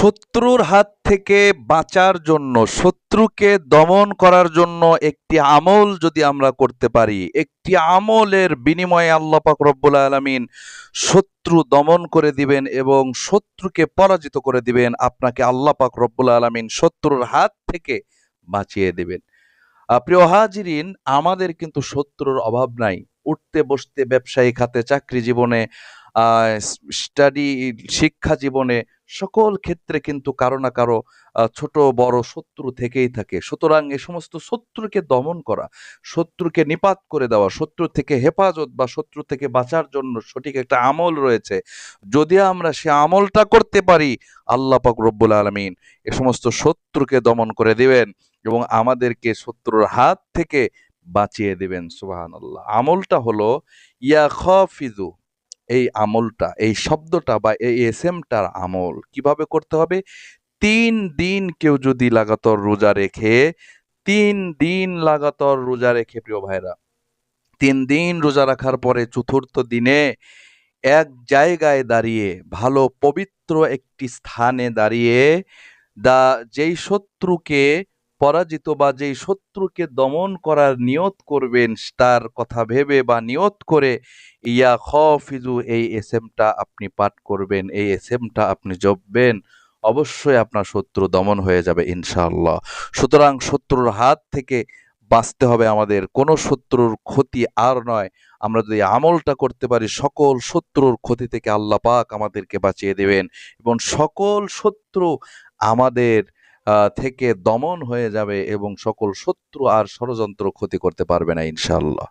শত্রুর হাত থেকে বাঁচার জন্য, শত্রুকে দমন করার জন্য একটি আমল যদি আমরা করতে পারি, একটি আমলের বিনিময়ে আল্লাহ পাক রব্বুল আলামিন শত্রু দমন করে দিবেন এবং শত্রুকে পরাজিত করে দিবেন। আপনাকে আল্লাহ পাক রব্বুল আলামিন শত্রুর হাত থেকে বাঁচিয়ে দিবেন। প্রিয় হাজিরিন, আমাদের কিন্তু শত্রুর অভাব নাই। উঠতে বসতে, ব্যবসায়ী খাতে, চাকরি জীবনে, স্টাডি শিক্ষা জীবনে, সকল ক্ষেত্রে কিন্তু কারো না কারো ছোট বড় শত্রু থেকেই থাকে। সুতরাং এ সমস্ত শত্রুকে দমন করা, শত্রুকে নিপাত করে দেওয়া, শত্রু থেকে হেফাজত বা শত্রু থেকে বাঁচার জন্য সঠিক একটা আমল রয়েছে। যদি আমরা সে আমলটা করতে পারি, আল্লাহ পাক রব্বুল আলামিন এ সমস্ত শত্রুকে দমন করে দিবেন এবং আমাদেরকে শত্রুর হাত থেকে বাঁচিয়ে দিবেন। সুবহানাল্লাহ। আমলটা হলো ইয়া খাফিজু। এই আমলটা, এই শব্দটা বা এই এসএমটার আমল কিভাবে করতে হবে? ৩ দিন কেউ যদি লাগাতার রোজা রেখে, ৩ দিন লাগাতার রোজা রেখে, প্রিয় ভাইরা, ৩ দিন রোজা রাখার পরে চতুর্থ দিনে এক জায়গায় দাঁড়িয়ে, ভালো পবিত্র একটি স্থানে দাঁড়িয়ে, যেই শত্রুকে পরাজিত বা যেই শত্রুকে দমন করার নিয়ত করবেন, তার কথা ভেবে বা নিয়ত করে ইয়া খাফিজু এই এসএমটা আপনি পাঠ করবেন, এই এসএমটা আপনি জপবেন। অবশ্যই আপনার শত্রু দমন হয়ে যাবে ইনশাআল্লাহ। সুতরাং শত্রুর হাত থেকে বাঁচতে হবে আমাদের, কোনো শত্রুর ক্ষতি আর নয়। আমরা যদি আমলটা করতে পারি, সকল শত্রুর ক্ষতি থেকে আল্লাহ পাক আমাদেরকে বাঁচিয়ে দেবেন এবং সকল শত্রু আমাদের থেকে দমন হয়ে যাবে এবং সকল শত্রু আর ষড়যন্ত্র ক্ষতি করতে পারবে না ইনশাআল্লাহ।